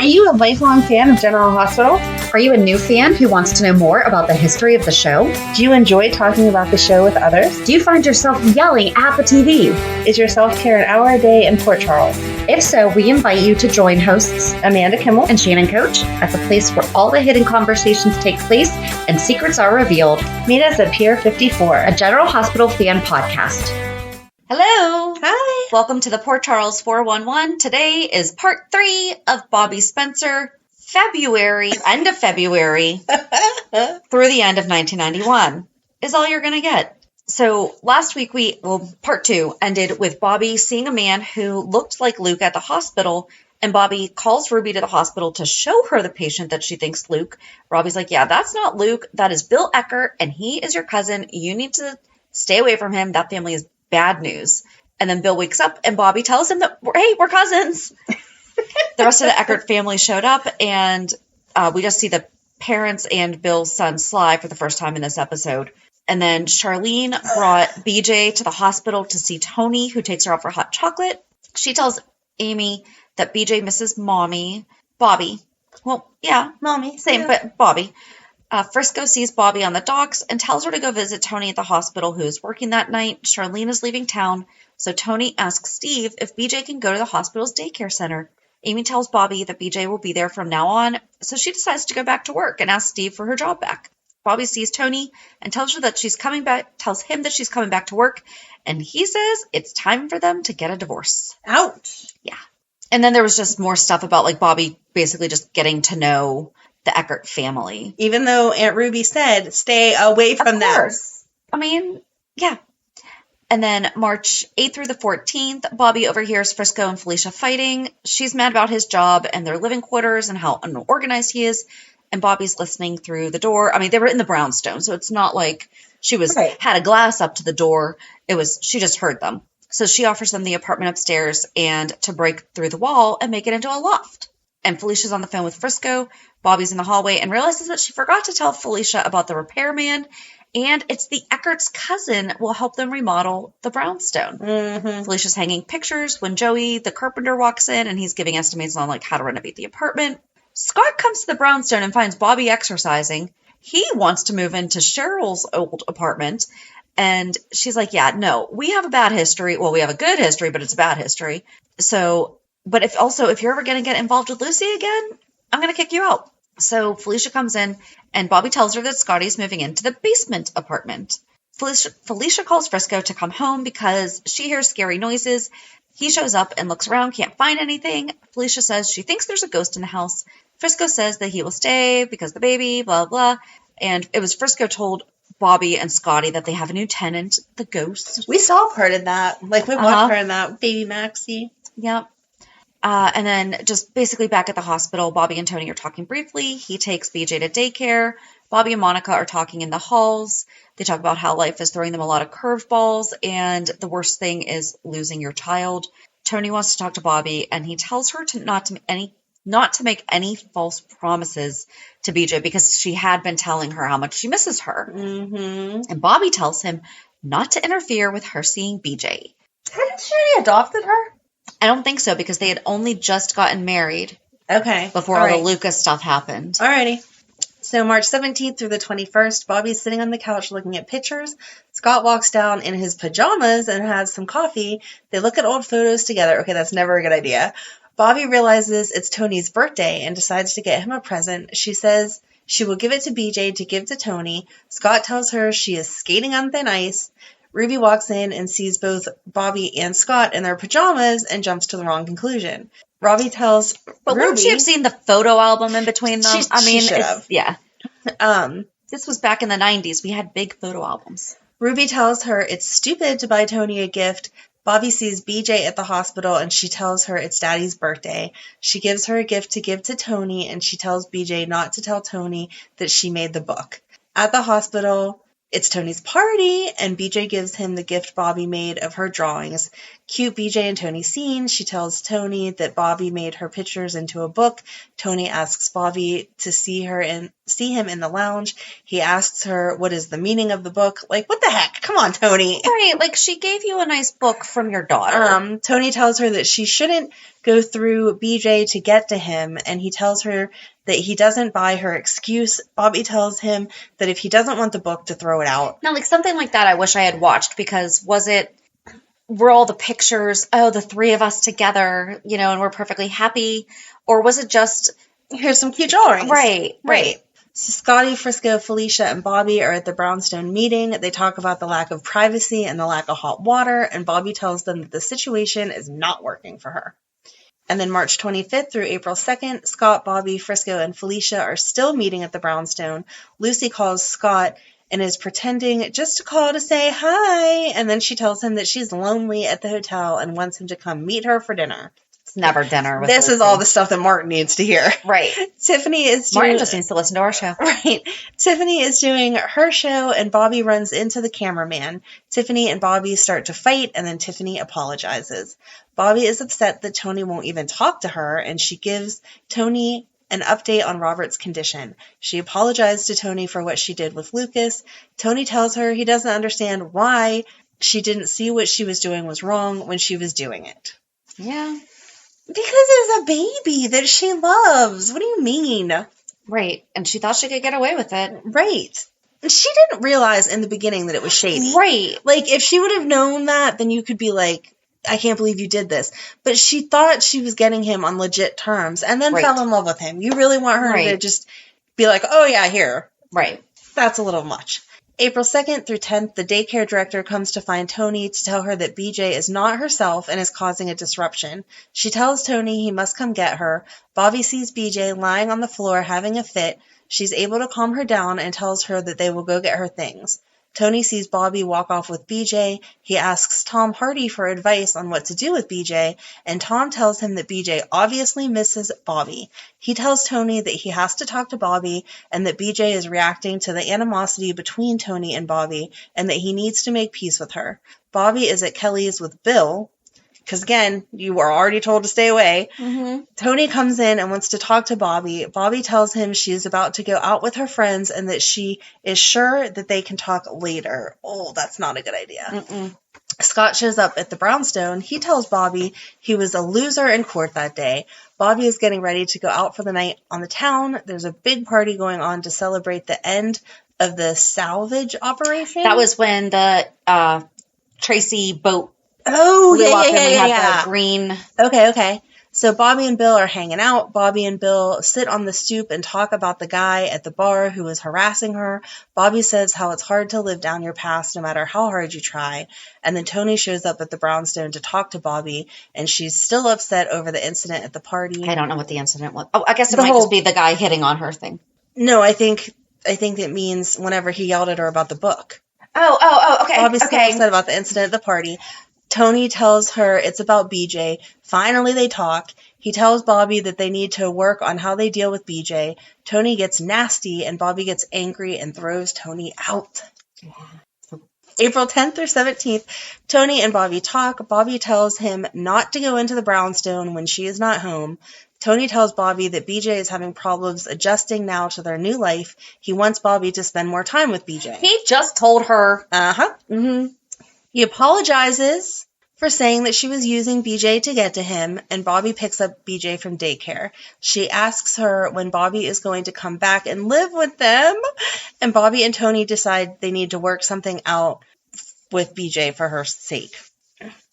Are you a lifelong fan of General Hospital? Are you a new fan who wants to know more about the history of the show? Do you enjoy talking about the show with others? Do you find yourself yelling at the TV? Is your self-care an hour a day in Port Charles? If so, we invite you to join hosts Amanda Kimmel and Shannon Coach at the place where all the hidden conversations take place and secrets are revealed. Meet us at Pier 54, a General Hospital fan podcast. Hello. Hi. Welcome to the Port Charles 411. Today is part 3 of Bobbie Spencer, end of February through the end of 1991 is all you're going to get. So last week part 2 ended with Bobbie seeing a man who looked like Luke at the hospital, and Bobbie calls Ruby to the hospital to show her the patient that she thinks Luke. Robbie's like, yeah, that's not Luke. That is Bill Eckert, and he is your cousin. You need to stay away from him. That family is bad news. And then Bill wakes up and Bobbie tells him that, hey, we're cousins. The rest of the Eckert family showed up, and we just see the parents and Bill's son Sly for the first time in this episode. And then Charlene brought BJ to the hospital to see Tony, who takes her out for hot chocolate. She tells Amy that BJ misses Bobbie. Well, yeah, mommy, same, yeah. But Bobbie. Frisco sees Bobbie on the docks and tells her to go visit Tony at the hospital, who is working that night. Charlene is leaving town, so Tony asks Steve if BJ can go to the hospital's daycare center. Amy tells Bobbie that BJ will be there from now on, so she decides to go back to work and asks Steve for her job back. Bobbie sees Tony and tells him that she's coming back to work, and he says it's time for them to get a divorce. Ouch. Yeah. And then there was just more stuff about like Bobbie basically just getting to know the Eckert family. Even though Aunt Ruby said, stay away from them. I mean, yeah. And then March 8th through the 14th, Bobbie overhears Frisco and Felicia fighting. She's mad about his job and their living quarters and how unorganized he is. And Bobbie's listening through the door. I mean, they were in the brownstone, so it's not like she had a glass up to the door. She just heard them. So she offers them the apartment upstairs and to break through the wall and make it into a loft. And Felicia's on the phone with Frisco. Bobbie's in the hallway and realizes that she forgot to tell Felicia about the repairman, and it's the Eckert's cousin will help them remodel the brownstone. Mm-hmm. Felicia's hanging pictures when Joey, the carpenter, walks in, and he's giving estimates on like how to renovate the apartment. Scott comes to the brownstone and finds Bobbie exercising. He wants to move into Cheryl's old apartment, and she's like, yeah, no, we have a bad history. Well, we have a good history, but it's a bad history. So, but if you're ever going to get involved with Lucy again, I'm going to kick you out. So Felicia comes in, and Bobbie tells her that Scotty's moving into the basement apartment. Felicia calls Frisco to come home because she hears scary noises. He shows up and looks around, can't find anything. Felicia says she thinks there's a ghost in the house. Frisco says that he will stay because the baby, blah, blah. And it was Frisco told Bobbie and Scotty that they have a new tenant, the ghost. We saw part of that. Like, we watched her in that, baby Maxie. Yep. And then just basically back at the hospital, Bobbie and Tony are talking briefly. He takes BJ to daycare. Bobbie and Monica are talking in the halls. They talk about how life is throwing them a lot of curveballs, and the worst thing is losing your child. Tony wants to talk to Bobbie, and he tells her not to make any false promises to BJ because she had been telling her how much she misses her. Mm-hmm. And Bobbie tells him not to interfere with her seeing BJ. Hadn't she already adopted her? I don't think so, because they had only just gotten married. Okay. Before all the Lucas stuff happened. Alrighty. So March 17th through the 21st, Bobbie's sitting on the couch looking at pictures. Scott walks down in his pajamas and has some coffee. They look at old photos together. Okay, that's never a good idea. Bobbie realizes it's Tony's birthday and decides to get him a present. She says she will give it to BJ to give to Tony. Scott tells her she is skating on thin ice. Ruby walks in and sees both Bobbie and Scott in their pajamas and jumps to the wrong conclusion. Robbie tells But Ruby... wouldn't she have seen the photo album in between them? She should have. Yeah. This was back in the 90s. We had big photo albums. Ruby tells her it's stupid to buy Tony a gift. Bobbie sees BJ at the hospital, and she tells her it's Daddy's birthday. She gives her a gift to give to Tony, and she tells BJ not to tell Tony that she made the book. At the hospital... It's Tony's party, and BJ gives him the gift Bobbie made of her drawings. Cute BJ and Tony scene. She tells Tony that Bobbie made her pictures into a book. Tony asks Bobbie to see him in the lounge. He asks her what is the meaning of the book. Like, what the heck? Come on, Tony. Right, like she gave you a nice book from your daughter. Tony tells her that she shouldn't go through BJ to get to him, and he tells her that he doesn't buy her excuse. Bobbie tells him that if he doesn't want the book, to throw it out. Now, like something like that I wish I had watched, because were all the pictures, the three of us together, and we're perfectly happy? Or was it just, here's some cute drawings? Right. So Scotty, Frisco, Felicia, and Bobbie are at the Brownstone meeting. They talk about the lack of privacy and the lack of hot water, and Bobbie tells them that the situation is not working for her. And then March 25th through April 2nd, Scott, Bobbie, Frisco, and Felicia are still meeting at the Brownstone. Lucy calls Scott and is pretending just to call to say hi, and then she tells him that she's lonely at the hotel and wants him to come meet her for dinner. It's never dinner with This Lucy. is all the stuff that Martin needs to hear. Right. Martin just needs to listen to our show. Right. Tiffany is doing her show, and Bobbie runs into the cameraman. Tiffany and Bobbie start to fight, and then Tiffany apologizes. Bobbie is upset that Tony won't even talk to her, and she gives Tony an update on Robert's condition. She apologized to Tony for what she did with Lucas. Tony tells her he doesn't understand why she didn't see what she was doing was wrong when she was doing it. Yeah. Because it's a baby that she loves. What do you mean? Right. And she thought she could get away with it. Right. She didn't realize in the beginning that it was shady. Right. Like, if she would have known that, then you could be like, I can't believe you did this. But she thought she was getting him on legit terms and then fell in love with him. You really want her to just be like, oh, yeah, here. Right. That's a little much. April 2nd through 10th, the daycare director comes to find Tony to tell her that BJ is not herself and is causing a disruption. She tells Tony he must come get her. Bobbie sees BJ lying on the floor having a fit. She's able to calm her down and tells her that they will go get her things. Tony sees Bobbie walk off with BJ. He asks Tom Hardy for advice on what to do with BJ, and Tom tells him that BJ obviously misses Bobbie. He tells Tony that he has to talk to Bobbie and that BJ is reacting to the animosity between Tony and Bobbie and that he needs to make peace with her. Bobbie is at Kelly's with Bill, because again, you were already told to stay away. Mm-hmm. Tony comes in and wants to talk to Bobbie. Bobbie tells him she's about to go out with her friends and that she is sure that they can talk later. Oh, that's not a good idea. Mm-mm. Scott shows up at the Brownstone. He tells Bobbie he was a loser in court that day. Bobbie is getting ready to go out for the night on the town. There's a big party going on to celebrate the end of the salvage operation. That was when the Tracy boat. Oh, we yeah. had the green. Okay. So Bobbie and Bill are hanging out. Bobbie and Bill sit on the stoop and talk about the guy at the bar who was harassing her. Bobbie says how it's hard to live down your past no matter how hard you try. And then Tony shows up at the Brownstone to talk to Bobbie, and she's still upset over the incident at the party. I don't know what the incident was. Oh, I guess it might just be the guy hitting on her thing. No, I think it means whenever he yelled at her about the book. Oh, okay. Bobbie's still upset about the incident at the party. Tony tells her it's about BJ. Finally, they talk. He tells Bobbie that they need to work on how they deal with BJ. Tony gets nasty, and Bobbie gets angry and throws Tony out. Yeah. April 10th through 17th, Tony and Bobbie talk. Bobbie tells him not to go into the Brownstone when she is not home. Tony tells Bobbie that BJ is having problems adjusting now to their new life. He wants Bobbie to spend more time with BJ. He just told her. Uh-huh. Mm-hmm. He apologizes for saying that she was using BJ to get to him, and Bobbie picks up BJ from daycare. She asks her when Bobbie is going to come back and live with them, and Bobbie and Tony decide they need to work something out with BJ for her sake.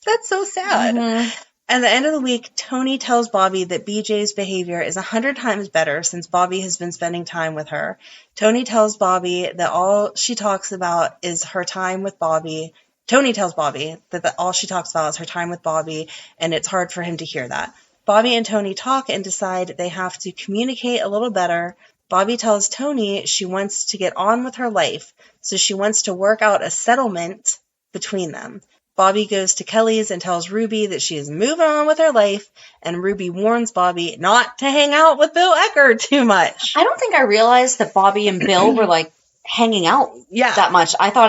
That's so sad. Mm-hmm. At the end of the week, Tony tells Bobbie that BJ's behavior is 100 times better since Bobbie has been spending time with her. Tony tells Bobbie that all she talks about is her time with Bobbie. Tony tells Bobbie that all she talks about is her time with Bobbie, and it's hard for him to hear that. Bobbie and Tony talk and decide they have to communicate a little better. Bobbie tells Tony she wants to get on with her life, so she wants to work out a settlement between them. Bobbie goes to Kelly's and tells Ruby that she is moving on with her life, and Ruby warns Bobbie not to hang out with Bill Eckert too much. I don't think I realized that Bobbie and Bill were like hanging out that much. I thought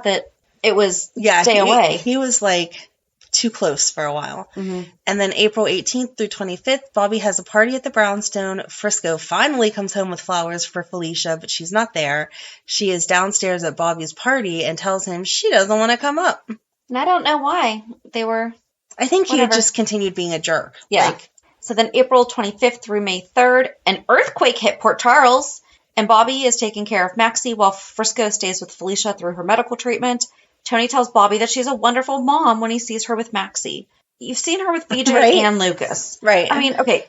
that it was stay away. He was like too close for a while. Mm-hmm. And then April 18th through 25th, Bobbie has a party at the brownstone. Frisco finally comes home with flowers for Felicia, but she's not there. She is downstairs at Bobbie's party and tells him she doesn't want to come up. And I don't know why. They were... I think he Whatever. just continued being a jerk. Yeah. Like, So then April 25th through May 3rd, an earthquake hit Port Charles, and Bobbie is taking care of Maxie while Frisco stays with Felicia through her medical treatment. Tony tells Bobbie that she's a wonderful mom when he sees her with Maxie. You've seen her with BJ Right. and Lucas. right. I mean, okay,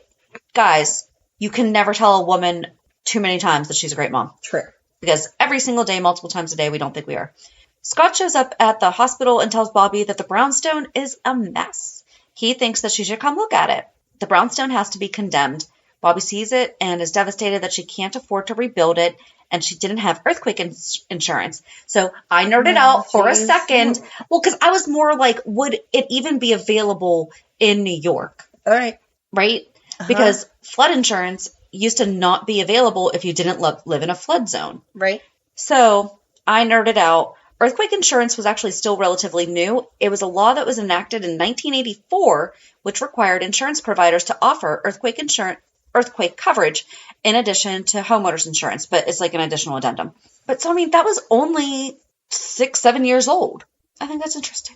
guys, you can never tell a woman too many times that she's a great mom. True. Because every single day, multiple times a day, we don't think we are. Scott shows up at the hospital and tells Bobbie that the brownstone is a mess. He thinks that she should come look at it. The brownstone has to be condemned. Bobbie sees it and is devastated that she can't afford to rebuild it, and she didn't have earthquake insurance. So I nerded out for a second. Well, because I was more like, would it even be available in New York? All right. Right? Because flood insurance used to not be available if you didn't live in a flood zone. Right. So I nerded out. Earthquake insurance was actually still relatively new. It was a law that was enacted in 1984, which required insurance providers to offer earthquake coverage in addition to homeowners insurance, but it's like an additional addendum. But so, I mean, that was only 6-7 years old. I think that's interesting.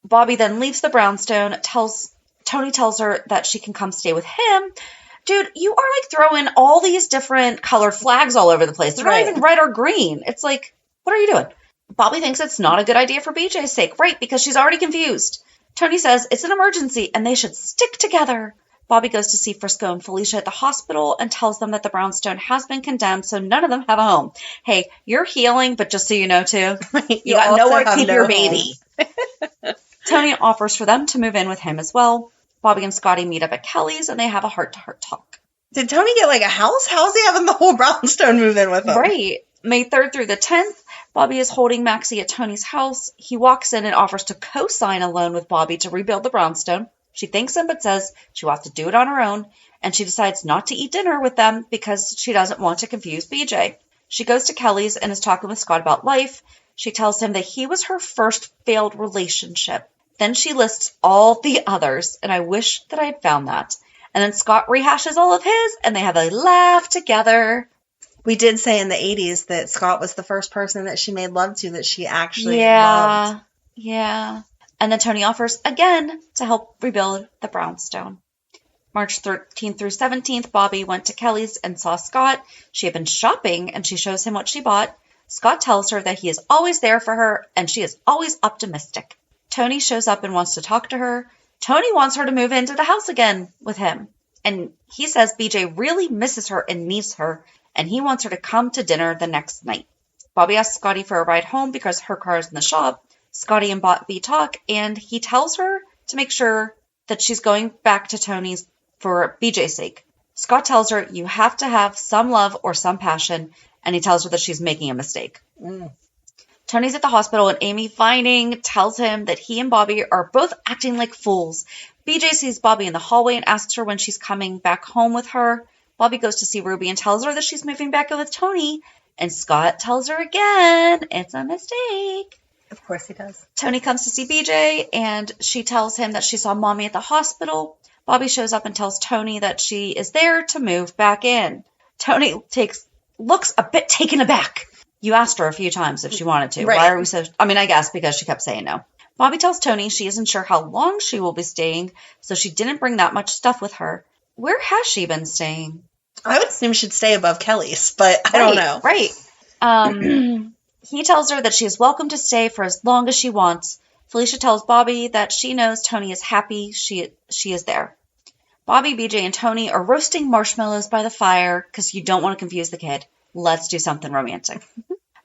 Bobbie then leaves the brownstone. Tony tells her that she can come stay with him. Dude, you are like throwing all these different colored flags all over the place. They're not even red or green. It's like, what are you doing? Bobbie thinks it's not a good idea for BJ's sake, right? Because she's already confused. Tony says it's an emergency and they should stick together. Bobbie goes to see Frisco and Felicia at the hospital and tells them that the brownstone has been condemned, so none of them have a home. Hey, you're healing, but just so you know, too, you got nowhere to keep your baby. Tony offers for them to move in with him as well. Bobbie and Scotty meet up at Kelly's and they have a heart-to-heart talk. Did Tony get like a house? How's he having the whole brownstone move in with him? Right. May 3rd through the 10th, Bobbie is holding Maxie at Tony's house. He walks in and offers to co-sign a loan with Bobbie to rebuild the brownstone. She thanks him but says she wants to do it on her own, and she decides not to eat dinner with them because she doesn't want to confuse BJ. She goes to Kelly's and is talking with Scott about life. She tells him that he was her first failed relationship. Then she lists all the others, and I wish that I had found that. And then Scott rehashes all of his, and they have a laugh together. We did say in the 80s that Scott was the first person that she made love to that she actually loved. Yeah. And then Tony offers again to help rebuild the brownstone. March 13th through 17th, Bobbie went to Kelly's and saw Scott. She had been shopping, and she shows him what she bought. Scott tells her that he is always there for her, and she is always optimistic. Tony shows up and wants to talk to her. Tony wants her to move into the house again with him. And he says BJ really misses her and needs her, and he wants her to come to dinner the next night. Bobbie asks Scotty for a ride home because her car is in the shop. Scotty and Bobbie talk, and he tells her to make sure that she's going back to Tony's for BJ's sake. Scott tells her you have to have some love or some passion, and he tells her that she's making a mistake. Tony's at the hospital, and Amy Vining tells him that he and Bobbie are both acting like fools. BJ sees Bobbie in the hallway and asks her when she's coming back home with her. Bobbie goes to see Ruby and tells her that she's moving back in with Tony, and Scott tells her again it's a mistake. Of course he does. Tony Comes to see BJ, and she tells him that she saw Mommy at the hospital. Bobbie shows up and tells Tony that she is there to move back in. Tony looks a bit taken aback. You asked her a few times if she wanted to. Right. Why are we so... I guess because she kept saying no. Bobbie tells Tony she isn't sure how long she will be staying, so she didn't bring that much stuff with her. Where has she been staying? I would assume she'd stay above Kelly's, but I don't know. Right. He tells her that she is welcome to stay for as long as she wants. Felicia tells Bobbie that she knows Tony is happy she is there. Bobbie, BJ, and Tony are roasting marshmallows by the fire because you don't want to confuse the kid. Let's do something romantic.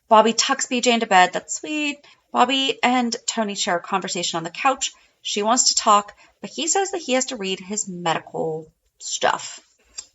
Bobbie tucks BJ into bed. That's sweet. Bobbie and Tony share a conversation on the couch. She wants to talk, but he says that he has to read his medical stuff.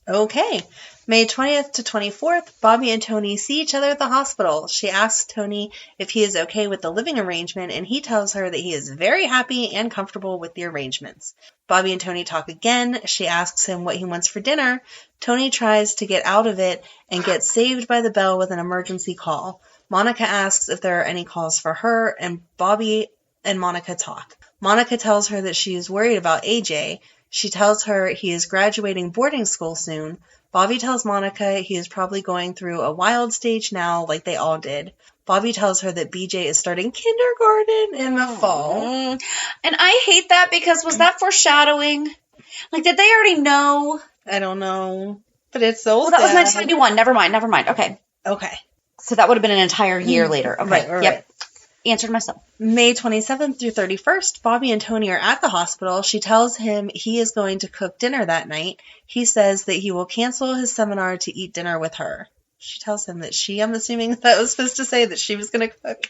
Okay. May 20th to 24th, Bobbie and Tony see each other at the hospital. She asks Tony if he is okay with the living arrangement, and he tells her that he is very happy and comfortable with the arrangements. Bobbie and Tony talk again. She asks him what he wants for dinner. Tony tries to get out of it and gets saved by the bell with an emergency call. Monica asks if there are any calls for her, and Bobbie and Monica talk. Monica tells her that she is worried about AJ. She tells her he is graduating boarding school soon. Bobbie tells Monica he is probably going through a wild stage now, like they all did. Bobbie tells her that BJ is starting kindergarten in the fall. And I hate that because was that foreshadowing? Like, did they already know? I don't know. But it's so Well, that was 1991. Never mind. Okay. Okay. So that would have been an entire year later. Okay. Right. Yep. Answered myself. May 27th through 31st, Bobbie and Tony are at the hospital. She tells him he is going to cook dinner that night. He says that he will cancel his seminar to eat dinner with her. She tells him that I'm assuming that was supposed to say that she was going to cook.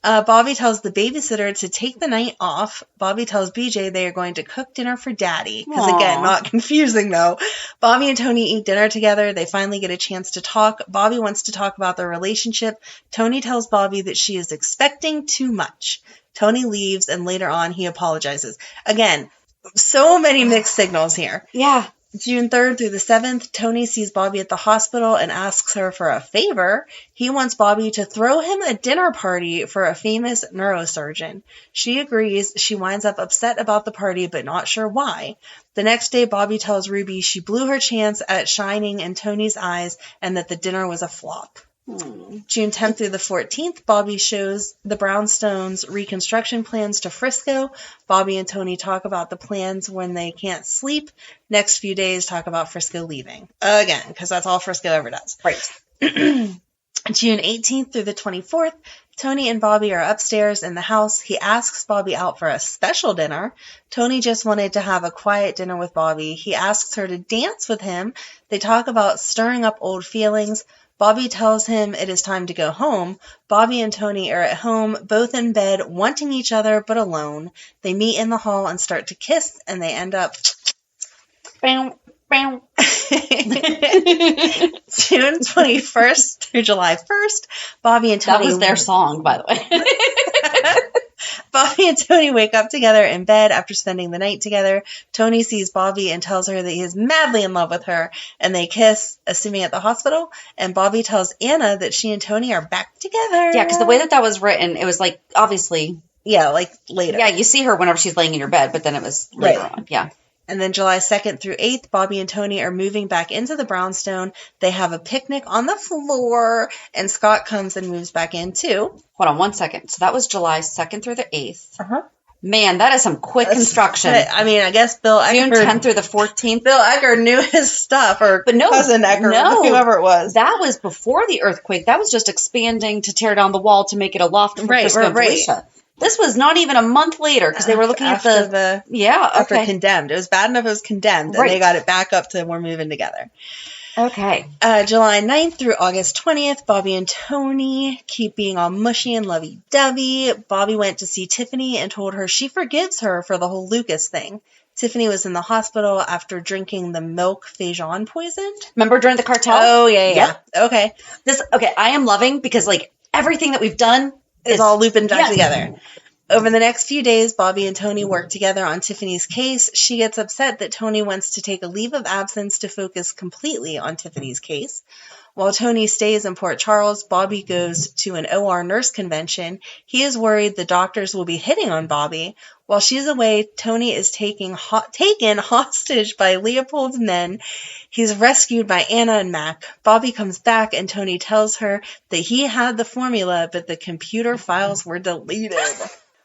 Bobbie tells the babysitter to take the night off. Bobbie tells BJ they are going to cook dinner for Daddy. Because, again, not confusing, though. Bobbie and Tony eat dinner together. They finally get a chance to talk. Bobbie wants to talk about their relationship. Tony tells Bobbie that she is expecting too much. Tony leaves, and later on, he apologizes. Again, so many mixed signals here. Yeah. June 3rd through the 7th, Tony sees Bobbie at the hospital and asks her for a favor. He wants Bobbie to throw him a dinner party for a famous neurosurgeon. She agrees. She winds up upset about the party, but not sure why. The next day, Bobbie tells Ruby she blew her chance at shining in Tony's eyes and that the dinner was a flop. June 10th through the 14th, Bobbie shows the Brownstones' reconstruction plans to Frisco. Bobbie and Tony talk about the plans when they can't sleep. Next few days, talk about Frisco leaving. Again, because that's all Frisco ever does. Right. June 18th through the 24th, Tony and Bobbie are upstairs in the house. He asks Bobbie out for a special dinner. Tony just wanted to have a quiet dinner with Bobbie. He asks her to dance with him. They talk about stirring up old feelings. Bobbie tells him it is time to go home. Bobbie and Tony are at home, both in bed, wanting each other, but alone. They meet in the hall and start to kiss, and they end up... Bow, bow. June 21st through July 1st, Bobbie and Tony... That was their song, by the way. Bobbie and Tony wake up together in bed after spending the night together. Tony sees Bobbie and tells her that he is madly in love with her, and they kiss, assuming at the hospital, and Bobbie tells Anna that she and Tony are back together. Yeah, because the way that was written, it was like, obviously... Yeah, like later. Yeah, you see her whenever she's laying in your bed, but then it was later on. Yeah. And then July 2nd through 8th, Bobbie and Tony are moving back into the brownstone. They have a picnic on the floor, and Scott comes and moves back in too. Hold on 1 second. So that was July 2nd through the 8th. Uh-huh. Man, that is some quick construction. I mean, I guess Bill Eckert... June 10th through the 14th. Bill Eckert knew his stuff, or but no, cousin Eckert, whoever it was. That was before the earthquake. That was just expanding to tear down the wall to make it a loft for Frisco and Felicia. This was not even a month later because they were looking at the after Condemned. It was bad enough it was Condemned, and they got it back up to we're moving together. Okay. July 9th through August 20th, Bobbie and Tony keep being all mushy and lovey-dovey. Bobbie went to see Tiffany and told her she forgives her for the whole Lucas thing. Tiffany was in the hospital after drinking the milk Fajon poisoned. Remember during the cartel? Oh, yeah. Yep. Okay. I am loving because, like, everything that we've done is all looping back together. Over the next few days, Bobbie and Tony work together on Tiffany's case. She gets upset that Tony wants to take a leave of absence to focus completely on Tiffany's case. While Tony stays in Port Charles, Bobbie goes to an OR nurse convention. He is worried the doctors will be hitting on Bobbie. While she's away, Tony is taken hostage by Leopold's men. He's rescued by Anna and Mac. Bobbie comes back and Tony tells her that he had the formula, but the computer files were deleted.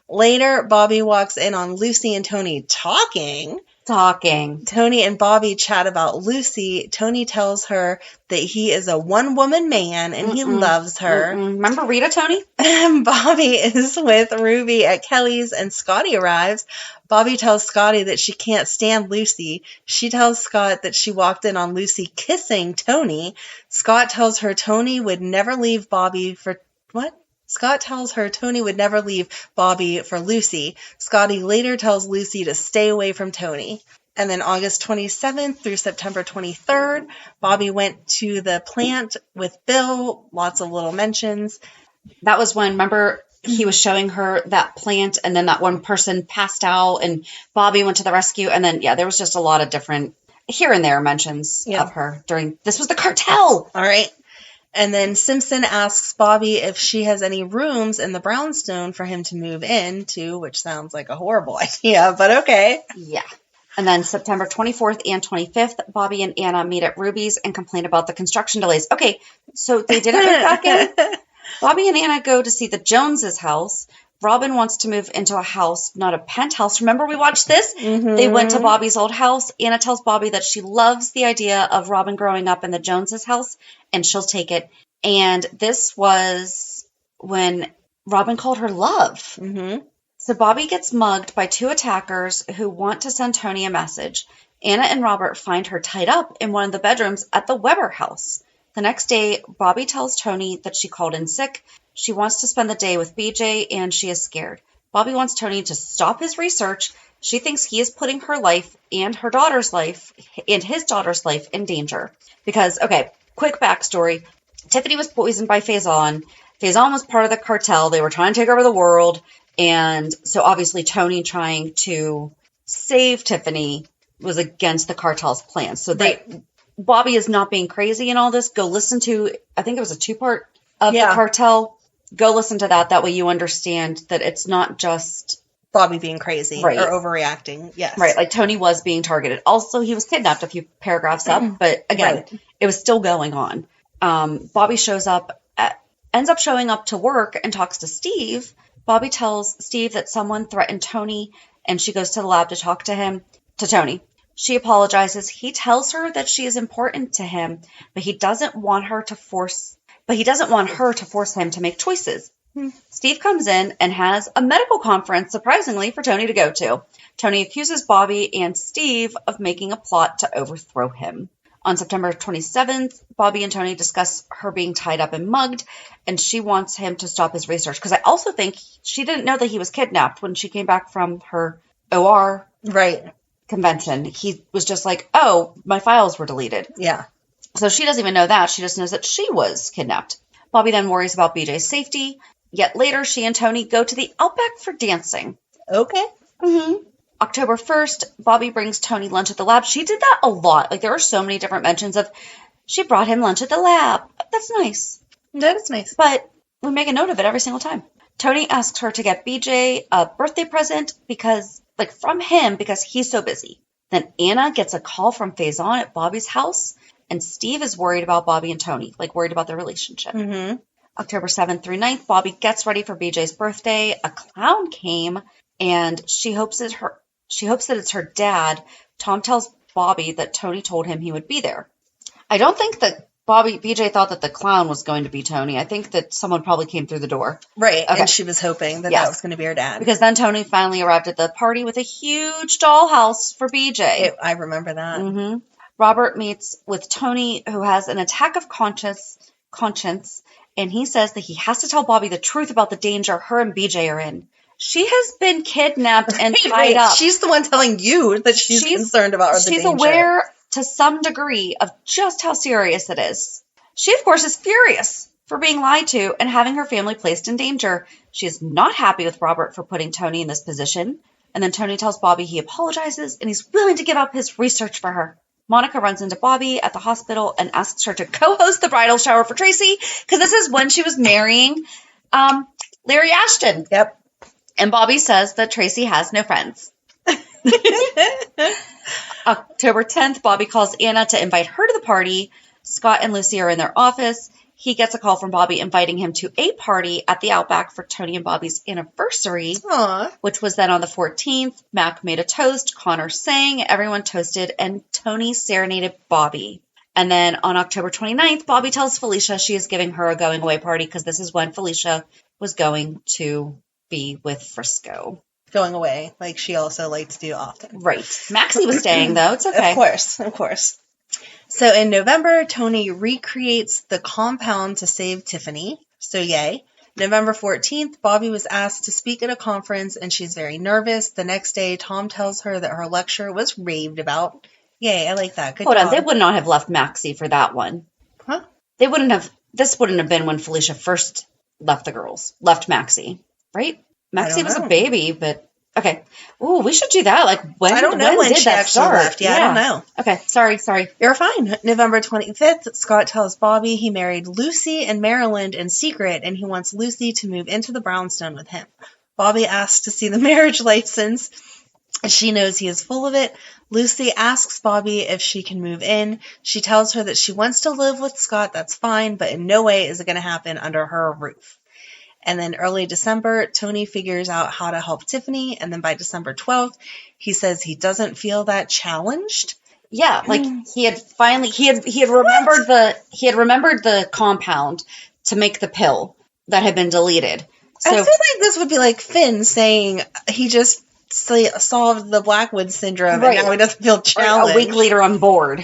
Later, Bobbie walks in on Lucy and Tony talking. Tony and Bobbie chat about Lucy. Tony tells her that he is a one-woman man and he loves her. Remember Rita, Tony? Bobbie is with Ruby at Kelly's and Scotty arrives. Bobbie tells Scotty that she can't stand Lucy. She tells Scott that she walked in on Lucy kissing Tony. Scott tells her Tony would never leave Bobbie for... What? Scott tells her Tony would never leave Bobbie for Lucy. Scotty later tells Lucy to stay away from Tony. And then August 27th through September 23rd, Bobbie went to the plant with Bill. Lots of little mentions. That was when, remember, he was showing her that plant and then that one person passed out and Bobbie went to the rescue. And then, there was just a lot of different here and there mentions of her during, this was the cartel. All right. And then Simpson asks Bobbie if she has any rooms in the brownstone for him to move into, which sounds like a horrible idea, but okay. Yeah. And then September 24th and 25th, Bobbie and Anna meet at Ruby's and complain about the construction delays. Okay, so they didn't move back in. Bobbie and Anna go to see the Joneses' house. Robin wants to move into a house, not a penthouse. Remember we watched this? Mm-hmm. They went to Bobbie's old house. Anna tells Bobbie that she loves the idea of Robin growing up in the Joneses' house, and she'll take it. And this was when Robin called her love. Mm-hmm. So Bobbie gets mugged by 2 attackers who want to send Tony a message. Anna and Robert find her tied up in one of the bedrooms at the Weber house. The next day, Bobbie tells Tony that she called in sick. She wants to spend the day with BJ, and she is scared. Bobbie wants Tony to stop his research. She thinks he is putting her life and her daughter's life and his daughter's life in danger. Because, okay, quick backstory. Tiffany was poisoned by Faison. Faison was part of the cartel. They were trying to take over the world. And so obviously Tony trying to save Tiffany was against the cartel's plans. So Bobbie is not being crazy in all this. Go listen to, I think it was a 2-part of the cartel. Go listen to that. That way you understand that it's not just Bobbie being crazy or overreacting. Yes. Right. Like Tony was being targeted. Also, he was kidnapped a few paragraphs up. But again, it was still going on. Bobbie ends up showing up to work and talks to Steve. Bobbie tells Steve that someone threatened Tony, and she goes to the lab to talk to Tony. She apologizes. He tells her that she is important to him, but he doesn't want her to force him to make choices. Steve comes in and has a medical conference, surprisingly, for Tony to go to. Tony accuses Bobbie and Steve of making a plot to overthrow him. On September 27th, Bobbie and Tony discuss her being tied up and mugged, and she wants him to stop his research. Because I also think she didn't know that he was kidnapped when she came back from her OR convention. He was just like, oh, my files were deleted. Yeah. So she doesn't even know that. She just knows that she was kidnapped. Bobbie then worries about BJ's safety. Yet later, she and Tony go to the Outback for dancing. Okay. Mm-hmm. October 1st, Bobbie brings Tony lunch at the lab. She did that a lot. Like, there are so many different mentions of, she brought him lunch at the lab. That's nice. That is nice. But we make a note of it every single time. Tony asks her to get BJ a birthday present from him because he's so busy. Then Anna gets a call from Faison at Bobbie's house, and Steve is worried about Bobbie and Tony, worried about their relationship. Mm-hmm. October 7th through 9th, Bobbie gets ready for BJ's birthday. A clown came, and she hopes that it's her dad. Tom tells Bobbie that Tony told him he would be there. I don't think that BJ thought that the clown was going to be Tony. I think that someone probably came through the door. Right, okay. And she was hoping that that was going to be her dad. Because then Tony finally arrived at the party with a huge dollhouse for BJ. I remember that. Mm-hmm. Robert meets with Tony, who has an attack of conscience, and he says that he has to tell Bobbie the truth about the danger her and BJ are in. She has been kidnapped and tied up. She's the one telling you that she's concerned about the danger. She's aware to some degree of just how serious it is. She, of course, is furious for being lied to and having her family placed in danger. She is not happy with Robert for putting Tony in this position. And then Tony tells Bobbie he apologizes and he's willing to give up his research for her. Monica runs into Bobbie at the hospital and asks her to co-host the bridal shower for Tracy, because this is when she was marrying Larry Ashton. Yep. And Bobbie says that Tracy has no friends. October 10th, Bobbie calls Anna to invite her to the party. Scott and Lucy are in their office. He gets a call from Bobbie inviting him to a party at the Outback for Tony and Bobbie's anniversary, which was then on the 14th. Mac made a toast, Connor sang, everyone toasted, and Tony serenaded Bobbie. And then on October 29th, Bobbie tells Felicia she is giving her a going-away party because this is when Felicia was going to be with Frisco. Going away, like she also likes to do often. Right. Maxie was staying, though. It's okay. Of course. So in November, Tony recreates the compound to save Tiffany. So yay. November 14th, Bobbie was asked to speak at a conference and she's very nervous. The next day, Tom tells her that her lecture was raved about. Yay, I like that. Good Hold job. on, they would not have left Maxie for that one. Huh? This wouldn't have been when Felicia first left Maxie, right? Maxie was a baby, but Okay. Ooh, we should do that. Like, I don't know when did she that actually start? left. Yeah, I don't know. Okay. Sorry. You're fine. November 25th, Scott tells Bobbie he married Lucy in Maryland in secret, and he wants Lucy to move into the brownstone with him. Bobbie asks to see the marriage license. She knows he is full of it. Lucy asks Bobbie if she can move in. She tells her that she wants to live with Scott. That's fine, but in no way is it going to happen under her roof. And then early December, Tony figures out how to help Tiffany. And then by December 12th, he says he doesn't feel that challenged. Yeah, like he had remembered the compound to make the pill that had been deleted. So, I feel like this would be like Finn saying he just solved the Blackwood syndrome and now he doesn't feel challenged. A week later on board.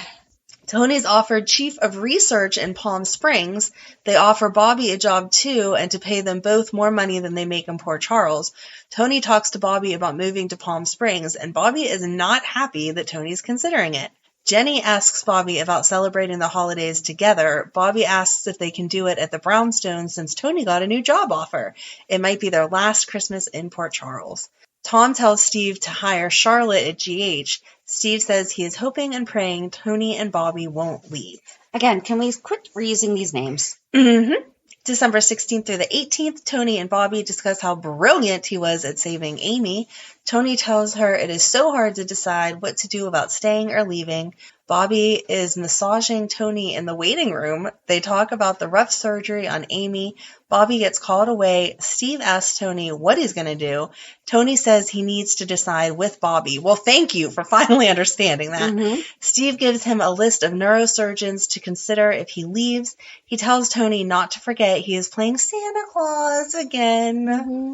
Tony's offered chief of research in Palm Springs. They offer Bobbie a job too, and to pay them both more money than they make in Port Charles. Tony talks to Bobbie about moving to Palm Springs, and Bobbie is not happy that Tony's considering it. Jenny asks Bobbie about celebrating the holidays together. Bobbie asks if they can do it at the brownstone since Tony got a new job offer. It might be their last Christmas in Port Charles. Tom tells Steve to hire Charlotte at GH. Steve says he is hoping and praying Tony and Bobbie won't leave. Again, can we quit reusing these names? Mm-hmm. December 16th through the 18th, Tony and Bobbie discuss how brilliant he was at saving Amy. Tony tells her it is so hard to decide what to do about staying or leaving. Bobbie is massaging Tony in the waiting room. They talk about the rough surgery on Amy. Bobbie gets called away. Steve asks Tony what he's going to do. Tony says he needs to decide with Bobbie. Well, thank you for finally understanding that. Mm-hmm. Steve gives him a list of neurosurgeons to consider if he leaves. He tells Tony not to forget he is playing Santa Claus again. Mm-hmm.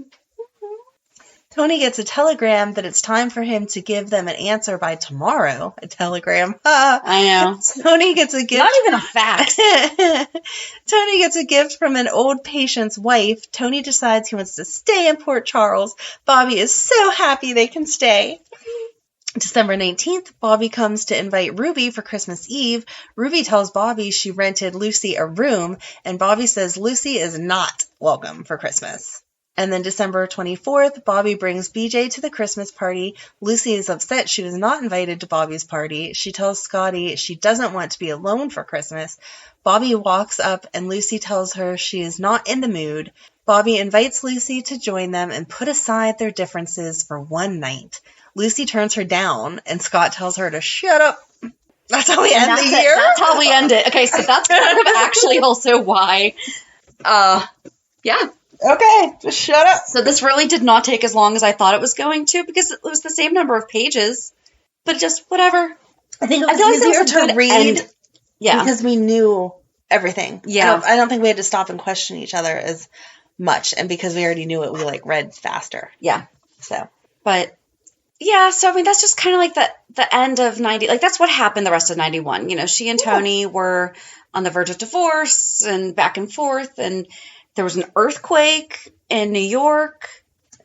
Tony gets a telegram that it's time for him to give them an answer by tomorrow. A telegram. I know. Tony gets a gift. Not even a fax. Tony gets a gift from an old patient's wife. Tony decides he wants to stay in Port Charles. Bobbie is so happy they can stay. December 19th, Bobbie comes to invite Ruby for Christmas Eve. Ruby tells Bobbie she rented Lucy a room, and Bobbie says Lucy is not welcome for Christmas. And then December 24th, Bobbie brings BJ to the Christmas party. Lucy is upset she was not invited to Bobbie's party. She tells Scotty she doesn't want to be alone for Christmas. Bobbie walks up and Lucy tells her she is not in the mood. Bobbie invites Lucy to join them and put aside their differences for one night. Lucy turns her down and Scott tells her to shut up. That's how we end the year. That's how we end it. Okay, so that's kind of actually also why. Yeah. Okay, just shut up. So this really did not take as long as I thought it was going to because it was the same number of pages, but just whatever. I think it was easier to read because we knew everything. Yeah. I don't think we had to stop and question each other as much, and because we already knew it, we read faster. Yeah. So, but yeah, so I mean that's just kind of like the end of 90. Like that's what happened the rest of 91. You know, she and Tony were on the verge of divorce and back and forth, and there was an earthquake in New York.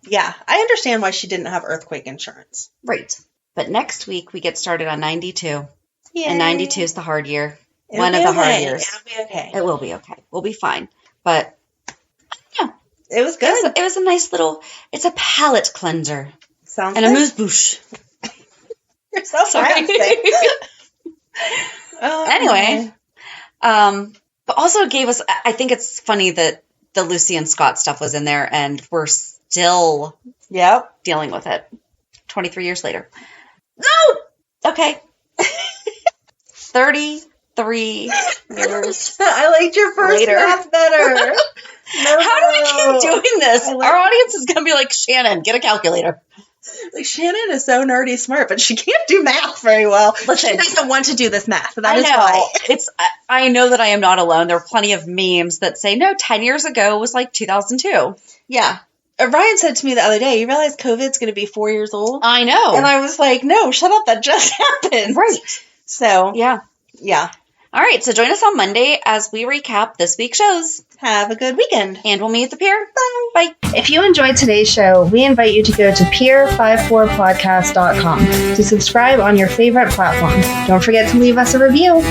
Yeah, I understand why she didn't have earthquake insurance. Right. But next week we get started on 92. Yay. And 92 is the hard year. One of the hard years. It'll be okay. It will be okay. We'll be fine. But yeah. It was good. It was a nice little, it's a palate cleanser. Sounds and good. a amuse-bouche. You're so sorry. Anyway. But also gave us, I think it's funny that the Lucy and Scott stuff was in there, and we're still dealing with it 23 years later. No! Okay. 33 years I liked your first later. math better. No. How do we keep doing this? Our audience is going to be like, Shannon, get a calculator. Like, Shannon is so nerdy smart, but she can't do math very well. Listen, she doesn't want to do this math. That I is know. why. I know that I am not alone. There are plenty of memes that say, no, 10 years ago was like 2002. Yeah. Ryan said to me the other day, you realize COVID's going to be 4 years old? I know. And I was like, no, shut up. That just happened. Right. So. Yeah. Yeah. All right, so join us on Monday as we recap this week's shows. Have a good weekend. And we'll meet you at the pier. Bye. If you enjoyed today's show, we invite you to go to pier54podcast.com to subscribe on your favorite platform. Don't forget to leave us a review.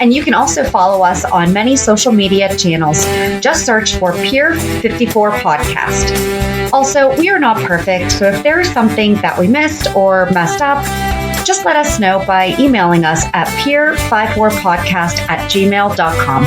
And you can also follow us on many social media channels. Just search for Pier 54 Podcast. Also, we are not perfect, so if there is something that we missed or messed up, just let us know by emailing us at pier54podcast@gmail.com.